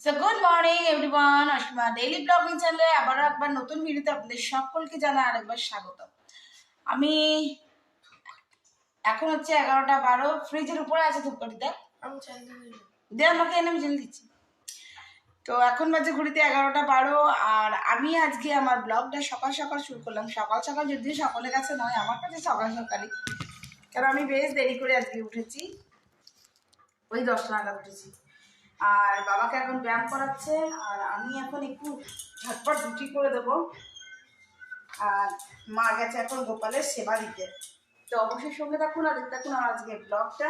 So good morning everyone, Asima daily blogging চ্যানেলে আবারও একবার নতুন ভিডিওতে আপনাদের সকলকে জানাই আরেকবার স্বাগত। আমি এখন হচ্ছে 11টা 12, ফ্রিজের উপরে আছে ধূপকাঠিতে, দিয়ে আমাকে এনে আমি জেনে দিচ্ছি। তো এখন বাজে ঘড়িতে 11টা 12, আর আমি আজকে আমার ব্লগটা সকাল সকাল শুরু করলাম। সকাল সকাল যদিও সকলের কাছে নয়, আমার কাছে সকাল সকালই, কারণ আমি বেশ দেরি করে আজকে উঠেছি, ওই 10টা নাগাদ উঠেছি। আর বাবাকে এখন ব্যায়াম করাচ্ছে, আর আমি এখন একটু ঝটপট রুটি করে দেবো। আর মা গেছে এখন গোপালের সেবা দিতে। তো অবশ্যই সঙ্গে থাকুন আর দেখতে থাকুন আমার আজকে ব্লগটা।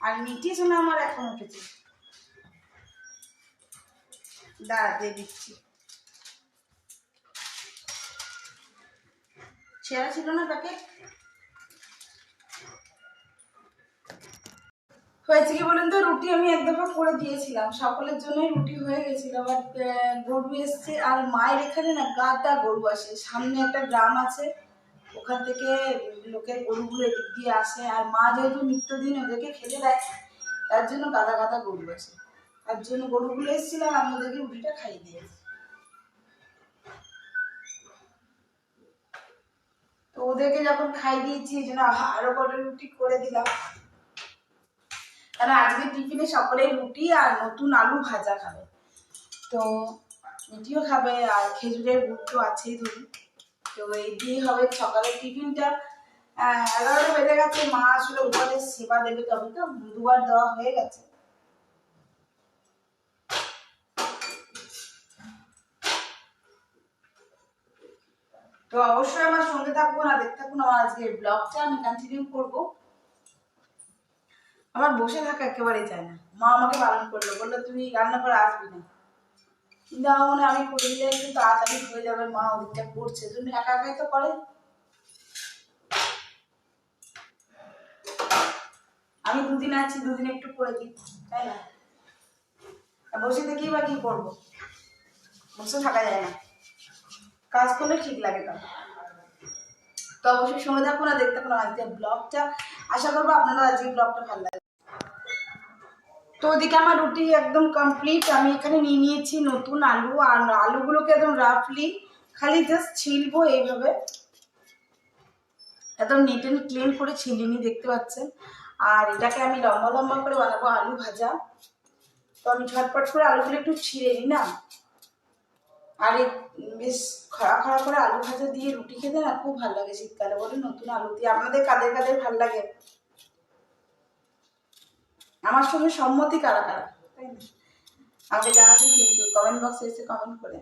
আর মিটির জন্য আমার এখন উঠেছে, দাঁড়া দিয়ে দিচ্ছি। ছেঁড়া ছিল না তাকে। হয়েছে কি বলুন তো, রুটি আমি এক দফা করে দিয়েছিলাম, সকলের জন্যই রুটি হয়ে গেছিল। বাট গরু এসছে, আর মায়ের এখানে না গাদা গরু আসে, সামনে একটা গ্রাম আছে, ওখান থেকে লোকের গরুগুলো এদিক দিয়ে আসে। আর মা যেহেতু নিত্যদিন ওদেরকে খেতে দেয়, তার জন্য গাদা গাদা গরু আসে, তার জন্য গরুগুলো এসেছিল, আর আমি ওদেরকে রুটিটা খাইয়ে দিয়েছি। তো ওদেরকে যখন খাই দিয়েছি, এই জন্য আরো কটা রুটি করে দিলাম, কারণ আজকে টিফিনে সকলেই রুটি আর নতুন আলু ভাজা খাবে। তো রুটিও খাবে, আর খেজুরের গুড় তো আছেই ধরুন। তো এই দিয়ে হবে সকালের টিফিনটা। 11টা বেজে গেছে, মা আসলে উপরে সেবা দেবে, তবে তো দুবার দেওয়া হয়ে গেছে। তো অবশ্যই আমার সঙ্গে থাকবো না, দেখতে থাকুন আমার আজকের ব্লগটা, আমি কন্টিনিউ করবো। আমার বসে থাকা একেবারেই চায় না। মা আমাকে বারণ করলো, বললো তুমি রান্না করে আসবি না, কিন্তু আমার মনে আমি করে দিলে একটু তাড়াতাড়ি হয়ে যাবে, মা ওদিকটা করছে, তুমি একা একাই তো করে, আমি দুদিন আছি, দুদিন একটু করে দিই, তাই না? বসে থেকেই বা কি করবো, বসে থাকা যায় না, কাজ করলে ঠিক লাগে না। তো অবশ্যই সঙ্গে থাকুন আর দেখতে থাকুন আজকের ব্লগটা, আশা করবো আপনারা আজকের ব্লগটা ভালো লাগে। তো ওদিকে আমার রুটি একদম কমপ্লিট। আমি এখানে নিয়ে নিয়েছি নতুন আলু, আর আলুগুলোকে একদম রাফলি খালি জাস্ট ছিলবো এইভাবে, একদম নিট অ্যান্ড ক্লিন করে ছিলিনি, দেখতে পাচ্ছেন। আর এটাকে আমি লম্বা লম্বা করে বানাবো আলু ভাজা। তো আমি ঝটপট করে আলুগুলো একটু ছিঁড়ে নিই না, আর বেশ খড়া খড়া করে আলু ভাজা দিয়ে রুটি খেতে না খুব ভালো লাগে শীতকালে, বলে নতুন আলু দিয়ে। আপনাদের কাদের কাদের ভালো লাগে, আমার সঙ্গে সম্মতি কারা কারা, তাই না? আমাকে জানাবেন কিন্তু কমেন্ট বক্সে এসে কমেন্ট করে।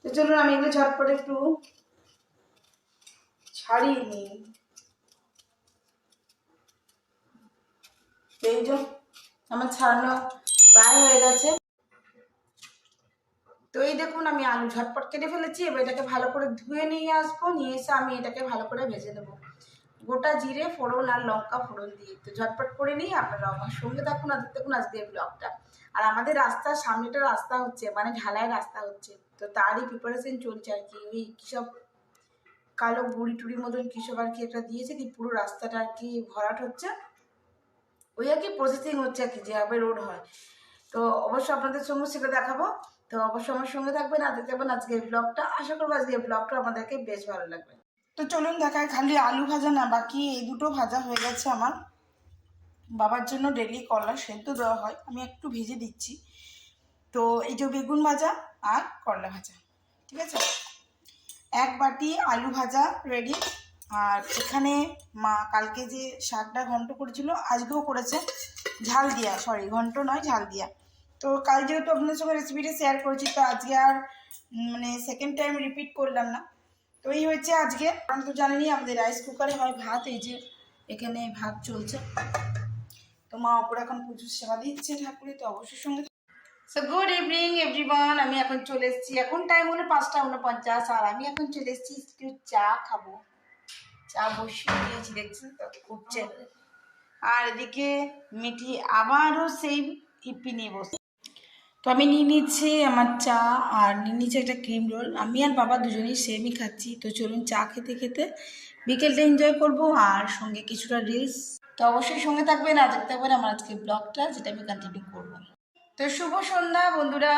তো চলুন আমি এগুলো ঝটপট একটু ছাড়িয়ে নিই। এই যে আমার ছাড়ানো প্রায় হয়ে গেছে। তো এই দেখুন আমি আলু ঝটপট কেটে ফেলেছি, এবার এটাকে ভালো করে ধুয়ে নিয়ে আসবো, নিয়ে এসে আমি এটাকে ভালো করে ভেজে নেবো গোটা জিরে ফোড়ন আর লঙ্কা ফোড়ন দিয়ে। তো ঝটপট করে নিই, আপনারা আমার সঙ্গে থাকুন আর দেখুন আজকে এই ব্লগটা। আর আমাদের রাস্তার সামনেটা রাস্তা হচ্ছে, মানে ঢালাই রাস্তা হচ্ছে, তো তারই প্রিপারেশন চলছে আর কি। ওই কিসব কালো বুড়ি টুড়ির মতন কিসব আর কি একটা দিয়েছে, কি পুরো রাস্তাটা আর কি ভরাট হচ্ছে, ওই আর কি প্রসেসিং হচ্ছে আর কি, যেভাবে রোড হয়। তো অবশ্যই আপনাদের সঙ্গে সেটা দেখাবো। তো অবশ্যই আমার সঙ্গে থাকবেন আর দেখতে পাবেন আজকে এই ব্লগটা। আশা করবো আজকে এই ব্লগটা আমাদেরকে বেশ ভালো লাগবে। তো চলুন দেখায়, খালি আলু ভাজা না, বাকি এই দুটো ভাজা হয়ে গেছে আমার। বাবার জন্য ডেলি করলা সেদ্ধ দেওয়া হয়, আমি একটু ভেজে দিচ্ছি। তো এই যে বেগুন ভাজা আর করলা ভাজা, ঠিক আছে, এক বাটি আলু ভাজা রেডি। আর এখানে মা কালকে যে শাকটা ঘন্ট করেছিল, আজকেও করেছে ঝাল দিয়া, সরি ঘন্ট নয় ঝাল দিয়া। তো কাল যেহেতু আপনাদের সঙ্গে রেসিপিটা শেয়ার করেছি, তো আজকে আর মানে সেকেন্ড টাইম রিপিট করলাম না। তো এই হচ্ছে আজকে, আমি তো জানিনি আমাদের রাইস কুকারে হয় ভাত, এই যে এখানে ভাত চলছে। তো মা ওপরে এখন প্রচুর সেবা দিচ্ছে ঠাকুরের, তো অবশ্যই সঙ্গে। সো গুড ইভিনিং এভরিওয়ান, আমি এখন চলে এসেছি, এখন টাইম হলো 5টা 49, আর আমি এখন চলে এসেছি একটু চা খাবো। চা বসিয়ে দিয়েছি, দেখছেন তো উঠছে। আর এদিকে মিঠি আবারও সেই ইপি নিয়ে বসে। তো আমি নিয়ে নিচ্ছি আমার চা, আর নিয়ে নিচ্ছি একটা ক্রিম রোল। আমি আর বাবা দুজনেই সেমই খাচ্ছি। তো চলুন চা খেতে খেতে বিকেলটা এনজয় করব, আর সঙ্গে কিছুটা রিলস। তো অবশ্যই সঙ্গে থাকবেন আর দেখতে থাকবেন আমার আজকে ব্লগটা, যেটা আমি কন্টিনিউ করবো। তো শুভ সন্ধ্যা বন্ধুরা।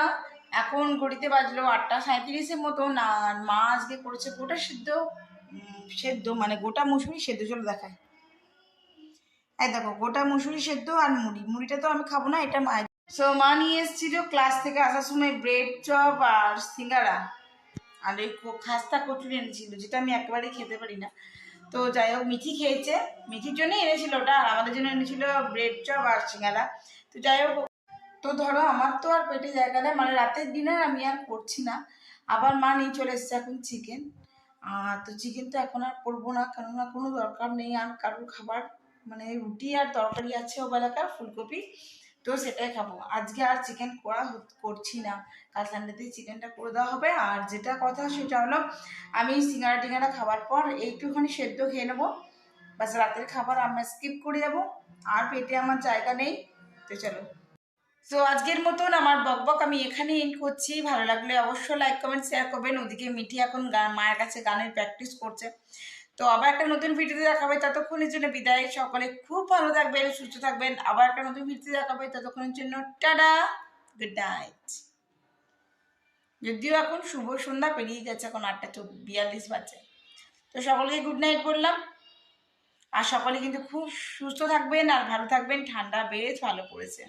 এখন ঘড়িতে বাজলো 8:37 মতন। আর মা আজকে করেছে গোটা সিদ্ধ, সেদ্ধ মানে গোটা মুসুরি সেদ্ধ। চলো দেখায়। এই দেখো, গোটা মুসুরি সেদ্ধ আর মুড়িটা তো আমি খাবো না, এটা মায়ের। সো মা নিয়ে এসেছিল ক্লাস থেকে আসার সময় ব্রেড চপ আর সিঙ্গারা, আর ওই খাস্তা কচুরি এনেছিল, যেটা আমি একেবারেই খেতে পারি না। তো যাই হোক, মিঠি খেয়েছে, মিঠির জন্যই এনেছিল ওটা, আর আমাদের জন্য এনেছিল ব্রেড চপ আর সিঙ্গারা। তো যাই হোক, তো ধরো আমার তো আর পেটে জায়গা নেই, মানে রাতের ডিনার আমি আর করছি না। আবার মা নিয়ে চলে এসছে এখন চিকেন। তো চিকেন তো এখন আর করবো না, কেননা কোনো দরকার নেই আর কারোর খাবার। মানে রুটি আর তরকারি আছে ও বেলাকার ফুলকপি, তো সেটাই খাবো আজকে। আর চিকেন করছি না, কাল সানডেতেই চিকেনটা করে দেওয়া হবে। আর যেটা কথা সেটা হলো, আমি সিঙ্গারা টিঙ্গারা খাবার পর একটুখানি সেদ্ধ খেয়ে নেবো, বাস রাতের খাবার আমরা স্কিপ করে যাবো। আর পেটে আমার জায়গা নেই। তো চলো, সো আজকের মতন আমার বকবক আমি এখানে এন্ড করছি। ভালো লাগলে অবশ্যই লাইক কমেন্ট শেয়ার করবেন। ওদিকে মিঠি এখন মায়ের কাছে গানের প্র্যাকটিস করছে। তো আবার একটা নতুন ভিডিওতে দেখাবে, ততক্ষণের জন্য বিদায়। সকলে খুব ভালো থাকবেন, সুস্থ থাকবেন। আবার একটা নতুন ভিডিওতে দেখাবে, ততক্ষণের জন্য টাটা, গুড নাইট। যদিও এখন শুভ সন্ধ্যা পেরিয়ে গেছে, এখন 8:42 বাজে। তো সকলকে গুড নাইট বললাম। আর সকলে কিন্তু খুব সুস্থ থাকবেন আর ভালো থাকবেন। ঠান্ডা বেশ ভালো পড়েছে।